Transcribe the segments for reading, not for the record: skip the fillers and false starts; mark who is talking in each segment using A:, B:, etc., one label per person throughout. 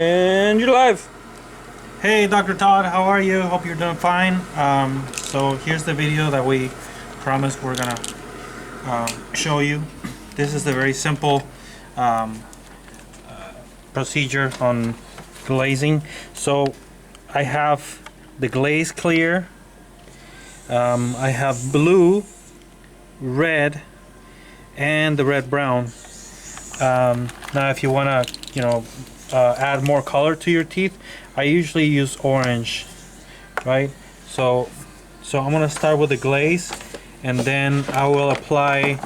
A: And you're live.
B: Hey Dr. Todd, how are you? Hope you're doing fine. So here's the video that we promised we're gonna show you. This is the very simple procedure on glazing. So I have the glaze clear, I have blue, red, and the red brown. Now if you want to add more color to your teeth, I usually use orange, right? So I'm gonna start with the glaze, and then I will apply.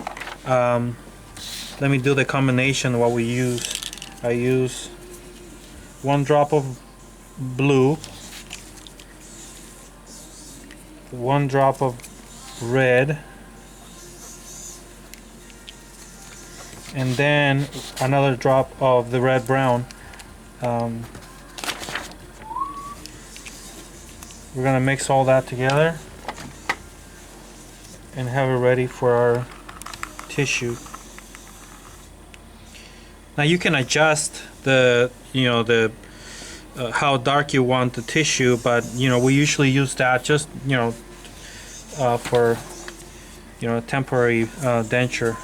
B: Let me do the combination of what we use. I use 1 drop of blue, 1 drop of red, and then another drop of the red brown. We're gonna mix all that together and have it ready for our tissue. Now you can adjust the how dark you want the tissue, but we usually use that just for temporary denture.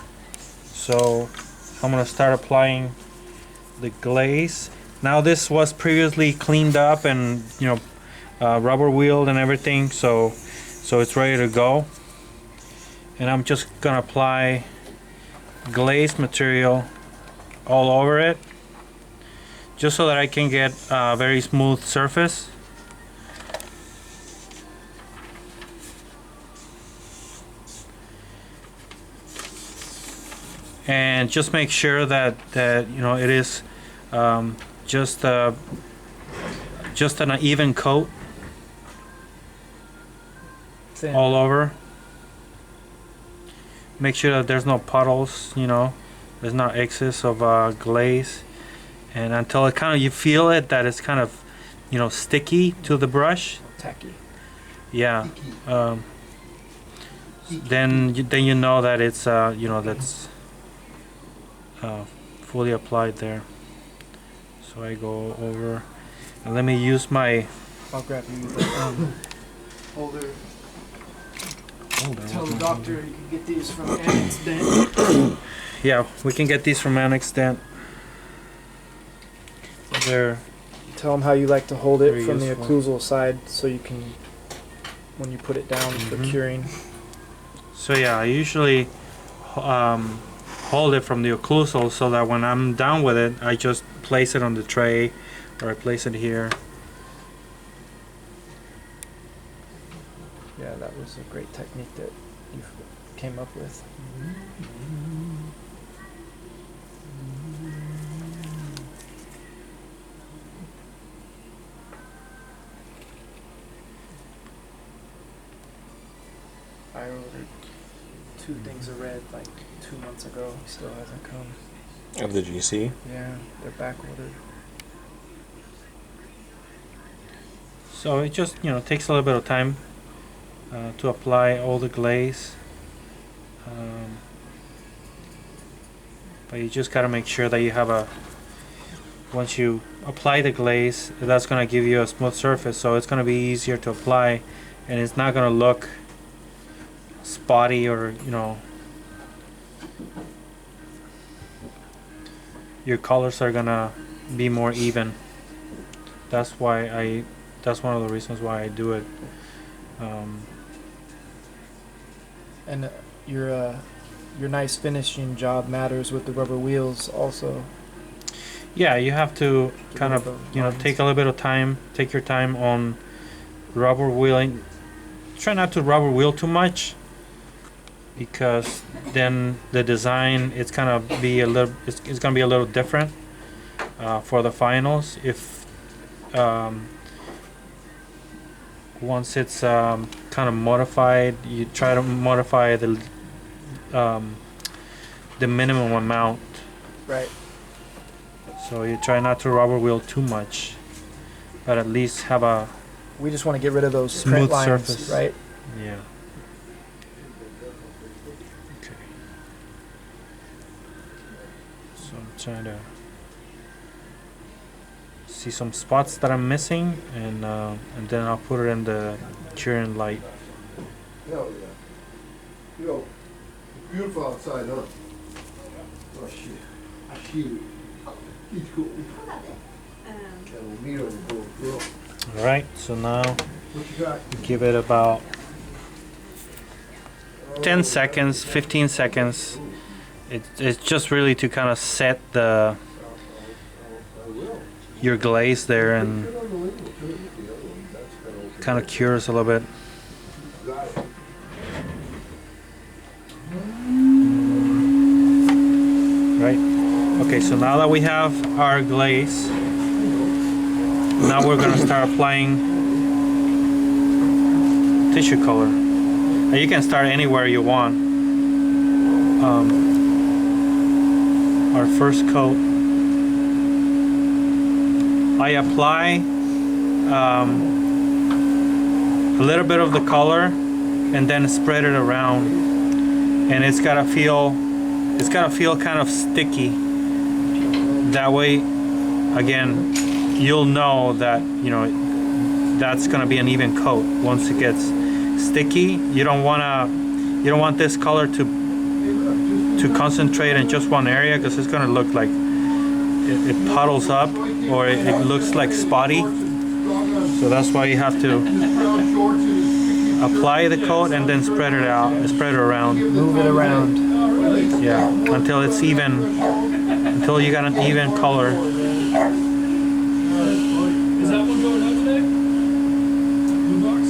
B: So I'm gonna start applying the glaze. Now this was previously cleaned up and rubber wheeled and everything, so it's ready to go. And I'm just gonna apply glaze material all over it, just so that I can get a very smooth surface. And just make sure that it is just an even coat all over. Make sure that there's no puddles, there's not excess of glaze, and until it you feel it that it's kind of sticky to the brush.
A: Tacky.
B: Yeah. Then you know that it's that's fully applied there. So I go over, and let me use my.
A: I'll grab you the holder. Tell the doctor you can get these from Annex Dent.
B: Yeah, we can get these from Annex Dent. They're.
A: Tell them how you like to hold it from
B: useful.
A: the occlusal side, so you can, when you put it down for curing.
B: So yeah, I usually hold it from the occlusal, so that when I'm done with it, I just place it on the tray, or I place it here.
A: Yeah, that was a great technique that you came up with. I ordered 2 things of red like 2 months ago. Still hasn't come.
C: Of the GC?
A: Yeah, they're back ordered.
B: So it just takes a little bit of time to apply all the glaze, but you just got to make sure that you have once you apply the glaze, that's going to give you a smooth surface, so it's going to be easier to apply, and it's not going to look spotty, or your colors are going to be more even. That's one of the reasons why I do it.
A: And your nice finishing job matters with the rubber wheels also.
B: Yeah, you have to kind of take a little bit of time. Take your time on rubber wheeling. Try not to rubber wheel too much, because then the design it's gonna be a little different for the finals. If once it's kind of modified, you try to modify the minimum amount.
A: Right.
B: So you try not to rubber wheel too much, but at least have a
A: We just want to get rid of those
B: smooth
A: print lines,
B: surface.
A: right?
B: Yeah. Okay. So I'm trying to see some spots that I'm missing, and then I'll put it in the curing light.
D: Hell yeah. You know, beautiful outside, huh? Oh shit. Cute. He's cool. Yeah, we'll meet on the boat, girl.
B: All right, so now
D: What you got?
B: give it about 10 seconds, 15 seconds. It's just really to kind of set your glaze there and kind of cures a little bit. Right. Okay, so now that we have our glaze, now we're gonna start applying tissue color. Now you can start anywhere you want. Our first coat, I apply a little bit of the color and then spread it around, and it's gotta feel kind of sticky. That way, again, you'll know that that's gonna be an even coat. Once it gets sticky, you don't want this color to concentrate in just one area, because it's gonna look like it puddles up, or it looks like spotty. So that's why you have to apply the coat and then spread it around.
A: Move it around.
B: Yeah, until it's even, until you got an even color.
E: Is that one going up today? Blue box?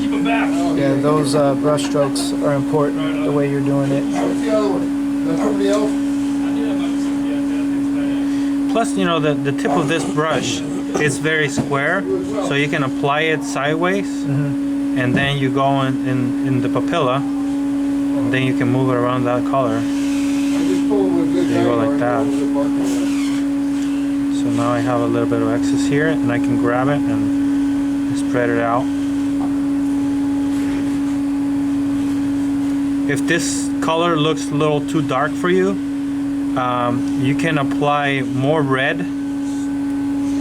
E: Keep them back.
A: Yeah, those brush strokes are important, the way you're doing it.
D: What's the other one? That's somebody else?
B: Plus, the tip of this brush is very square, so you can apply it sideways, and then you go in the papilla, and then you can move it around that color.
D: There
B: you go like that. So now I have a little bit of excess here, and I can grab it and spread it out. If this color looks a little too dark for you, you can apply more red.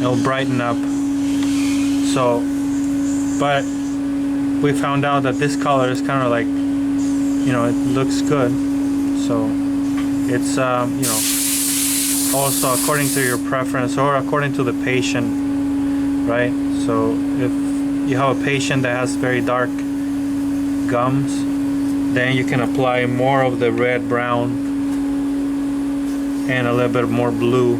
B: It'll brighten up. So, but we found out that this color is kind of like, it looks good. So it's also according to your preference or according to the patient, right? So if you have a patient that has very dark gums, then you can apply more of the red, brown, and a little bit more blue.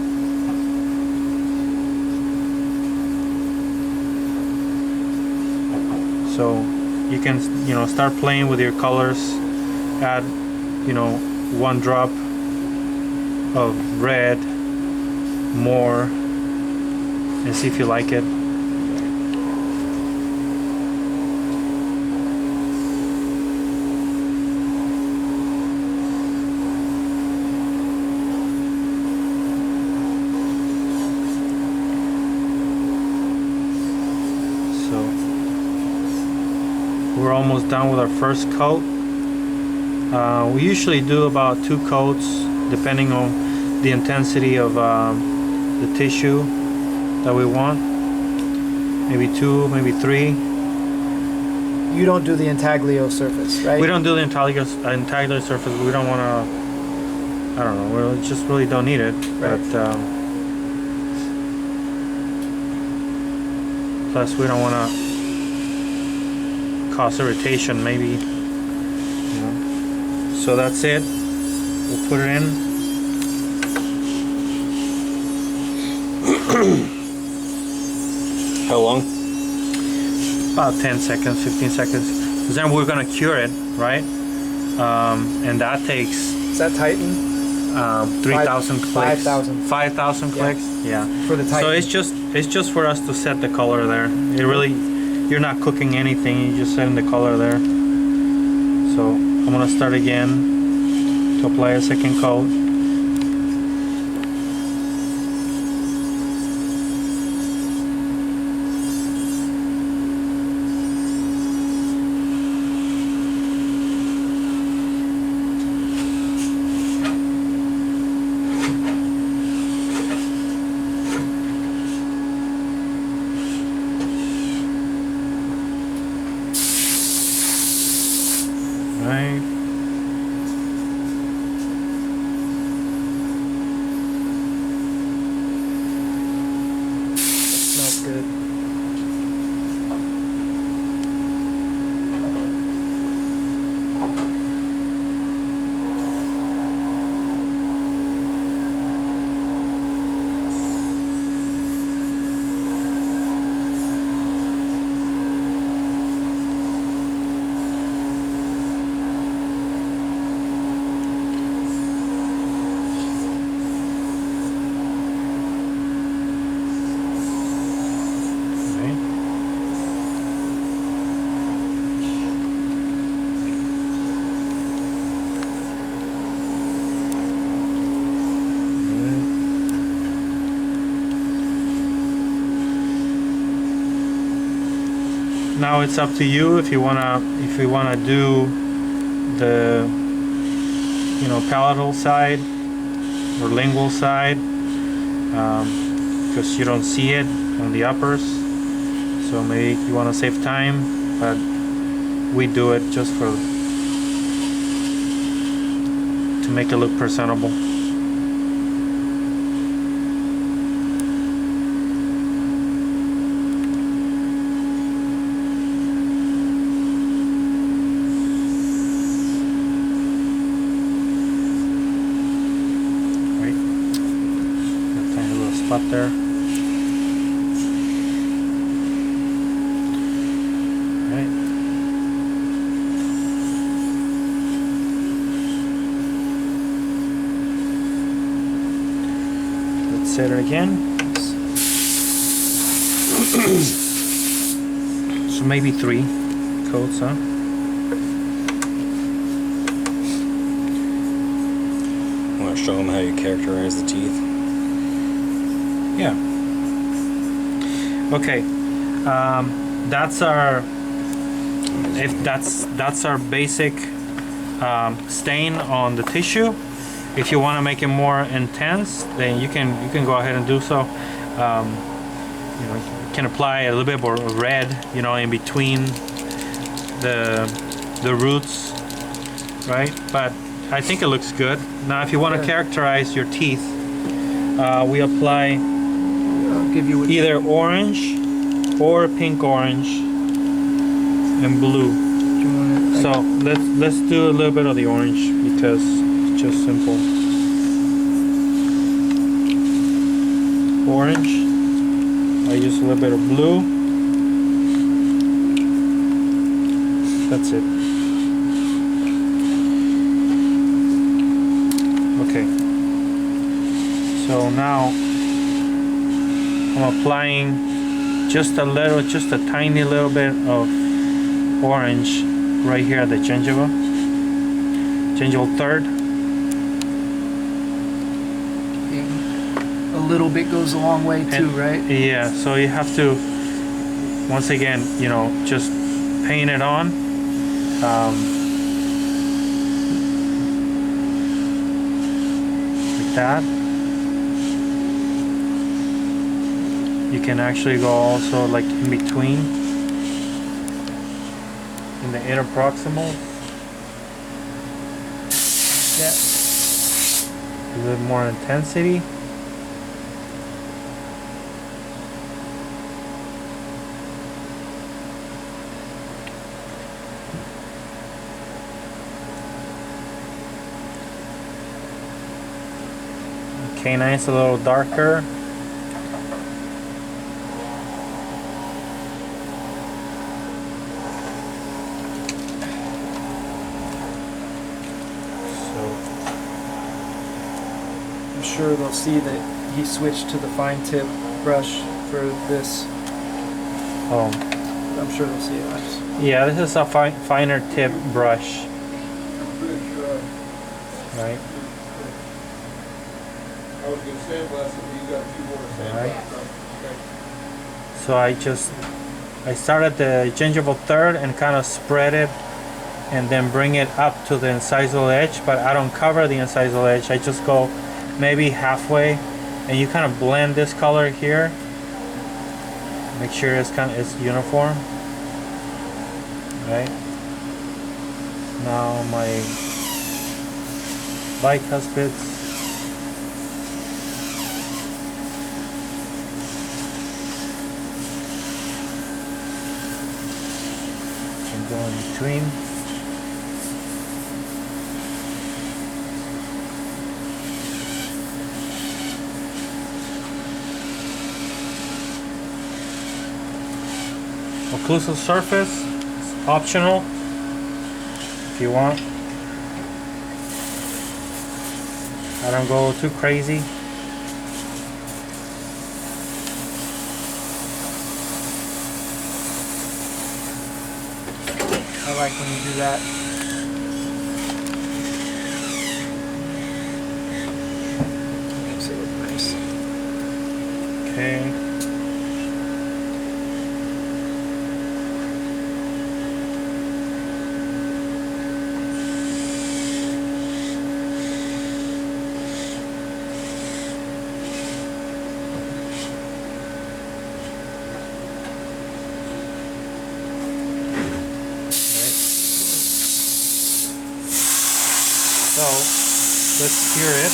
B: So you can start playing with your colors. Add 1 drop of red more and see if you like it. So we're almost done with our first coat. We usually do about 2 coats depending on the intensity of the tissue that we want. Maybe 2, maybe 3.
A: You don't do the intaglio surface, right?
B: We don't do the intaglio surface. We don't want to, I don't know, we just really don't need it.
A: Right.
B: But plus we don't want to cause irritation, maybe. So that's it. We'll put it in.
C: How long?
B: About 10 seconds, 15 seconds. Because then we're gonna cure it, right? And that takes
A: Is that Titan?
B: 3,000 clicks.
A: 5,000.
B: 5,000 clicks. Yeah.
A: For the Titan.
B: So it's just for us to set the color there. It really, you're not cooking anything. You're just setting the color there. So I'm gonna start again to apply a second coat.
A: good.
B: Okay. Now it's up to you if you wanna do the palatal side or lingual side, because you don't see it on the uppers. So maybe you want to save time, but we do it just to make it look presentable. Right, a tiny little spot there. Right. Let's set it again. So maybe 3 coats, huh?
C: Want to show them how you characterize the teeth?
B: Yeah. Okay. That's our basic stain on the tissue. If you want to make it more intense, then you can go ahead and do so. You can apply a little bit more red, in between the roots, right? But I think it looks good. Now, if you want to characterize your teeth, we apply
A: I'll give you what
B: either orange or pink orange and blue.
A: you want.
B: So let's do a little bit of the orange because it's just simple. Orange. I use a little bit of blue. That's it. Okay. So now I'm applying just a tiny little bit of orange right here at the gingival third.
A: A little bit goes a long way too,
B: And-
A: right?
B: Yeah, so you have to, once again, just paint it on. Like that. You can actually go also like in between, in the interproximal.
A: Yeah.
B: A little more intensity. Canine's a little darker.
A: I'm sure they'll see that he switched to the fine tip brush for this.
B: Oh,
A: I'm sure they'll see it.
B: yeah, this is a finer tip brush, right?
D: I was gonna sandblast it, but you got 2 more
B: Alright.
D: sandblasts.
B: So I started the gingival third and kind of spread it and then bring it up to the incisal edge, but I don't cover the incisal edge. I just go maybe halfway, and you kind of blend this color here. Make sure it's uniform. Right. Now my bicuspids. go in between. Occlusive surface is optional if you want. I don't go too crazy.
A: I like when you do that. Makes it look nice.
B: Okay. So let's cure it.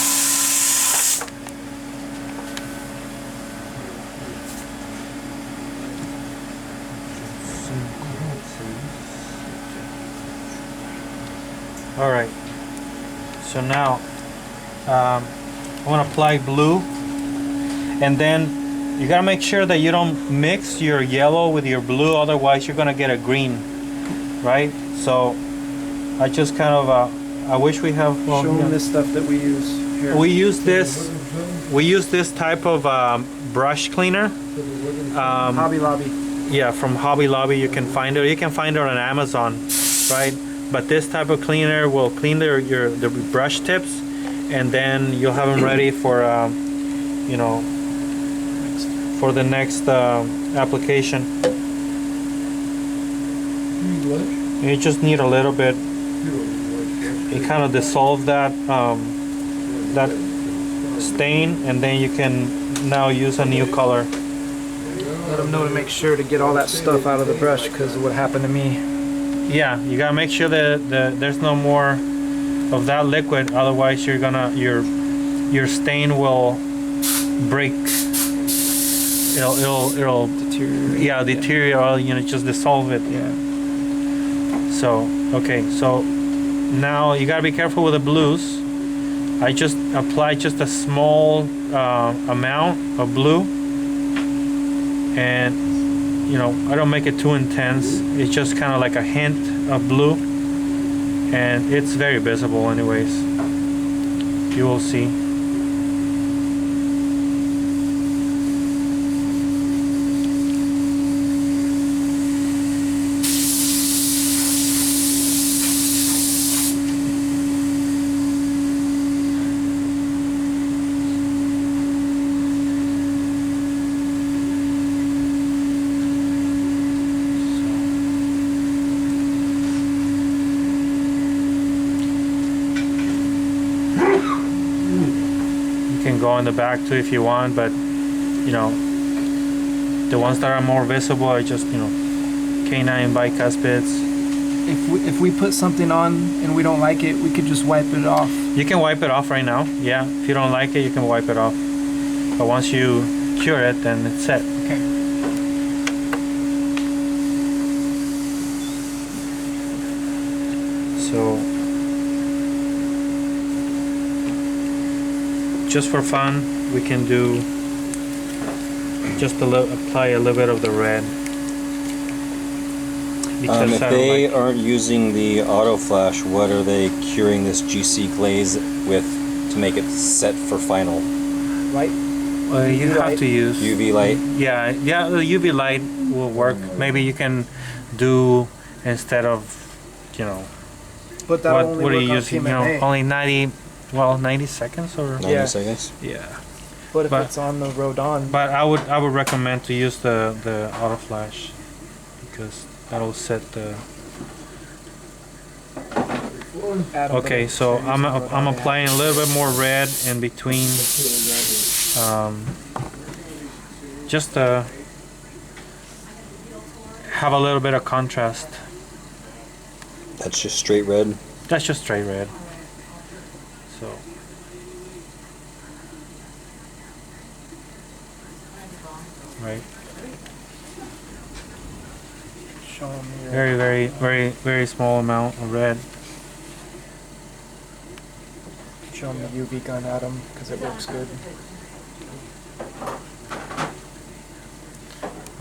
B: All right. So now I want to apply blue, and then you gotta make sure that you don't mix your yellow with your blue, otherwise you're gonna get a green, right? So I just kind of I wish we have. Well,
A: Show them
B: yeah.
A: this stuff that we use here.
B: We use this. We use this type of brush cleaner.
A: Hobby Lobby.
B: Yeah, from Hobby Lobby you can find it. You can find it on Amazon, right? But this type of cleaner will clean the brush tips, and then you'll have them ready for you know, for the next application. You just need a little bit. You kind of dissolve that that stain, and then you can now use a new color.
A: Let them know to make sure to get all that stuff out of the brush because of what happened to me.
B: Yeah, you gotta make sure that there's no more of that liquid, otherwise you're gonna your stain will break. It'll
A: Deteriorate.
B: yeah, deteriorate. You know, just dissolve it.
A: Yeah.
B: So okay, so now you gotta be careful with the blues. I just apply just a small amount of blue, and you know, I don't make it too intense. It's just kind of like a hint of blue, and it's very visible anyways. You will see. Go in the back too if you want, but you know, the ones that are more visible are just, you know, canine bicuspids.
A: If we put something on and we don't like it, we could just wipe it off.
B: You can wipe it off right now. Yeah, if you don't like it, you can wipe it off. But once you cure it, then it's set.
A: Okay.
B: So just for fun, we can do just apply a little bit of the red. Because
C: if
B: I don't
C: they
B: like-
C: aren't using the auto flash, what are they curing this GC glaze with to make it set for final?
A: Light.
B: you have
A: light.
B: to use
C: UV light?
B: Yeah, the UV light will work. Maybe you can do instead of, you know,
A: But that
B: what
A: only
B: are
A: work
B: you
A: on
B: using? You
A: PMMA.
B: know, only 90 seconds or
C: 90
A: Yeah.
C: seconds?
B: yeah.
A: But if
B: but-
A: it's on the Rodon,
B: But I would recommend to use the auto flash because that'll set the.
A: add a
B: Okay,
A: little-
B: so I'm
A: Rodon,
B: applying a little bit more red in between, just to have a little bit of contrast.
C: That's just straight red?
B: That's just straight red. So. Right.
A: Show them your
B: very small amount of red.
A: show them the UV gun at them because it works good.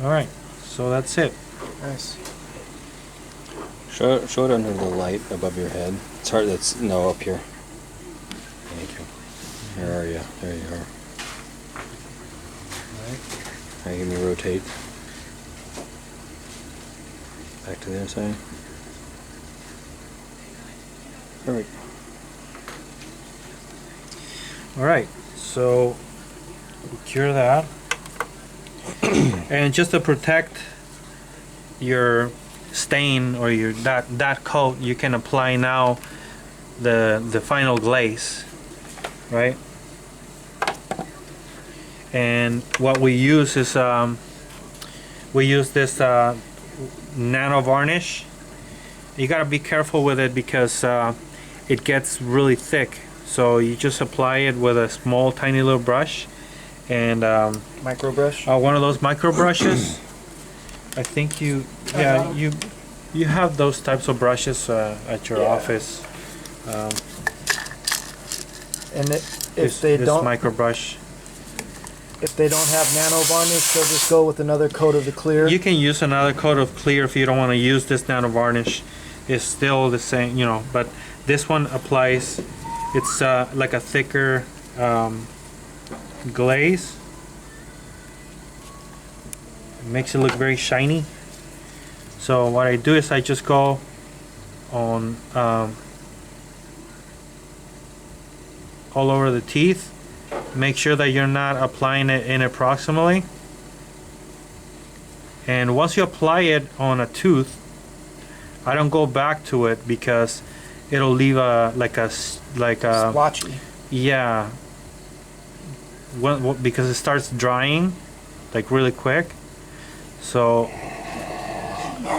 B: All right, so that's it.
A: Nice.
C: Show it under the light above your head. It's hard. That's no up here. Thank you. Where are you? There you are. All right, give me rotate. Back to the other side. Perfect.
B: All right, so we cure that, and just to protect your stain or your that coat, you can apply now the final glaze, right? And what we use is we use this nano varnish. You gotta be careful with it because it gets really thick. So you just apply it with a small, tiny little brush, and
A: Micro brush.
B: one of those micro brushes. I think you have those types of brushes at your office.
A: And
B: This micro brush.
A: if they don't have nano varnish, they'll just go with another coat of the clear.
B: You can use another coat of clear if you don't want to use this nano varnish. It's still the same, you know, but this one applies. It's like a thicker glaze. It makes it look very shiny. So what I do is I just go on all over the teeth. Make sure that you're not applying it inapproximately. And once you apply it on a tooth, I don't go back to it because it'll leave a
A: splotchy.
B: yeah. Because it starts drying like really quick. So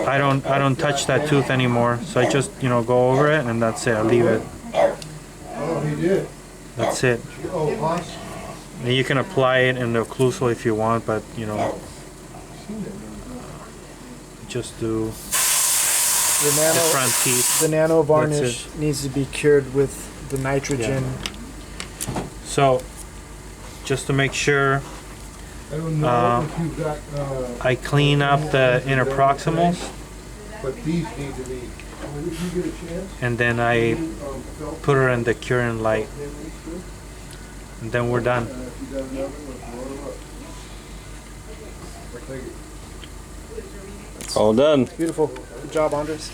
B: I don't touch that tooth anymore. So I just, you know, go over it and that's it. I leave it.
D: Oh, he did.
B: That's it.
D: Oh, boss.
B: And you can apply it in the occlusal if you want, but you know, just do
A: The
B: the
A: nano,
B: front teeth.
A: the nano
B: That's
A: varnish needs to be cured with the nitrogen.
B: So just to make sure,
D: I don't know if you've got.
B: I clean up the inner proximals,
D: But these need to be. If you get a chance.
B: and then I put her in the curing light, and then we're done.
D: If you got another one, roll it up. Take it.
C: All done.
A: Beautiful. Good job, Andres.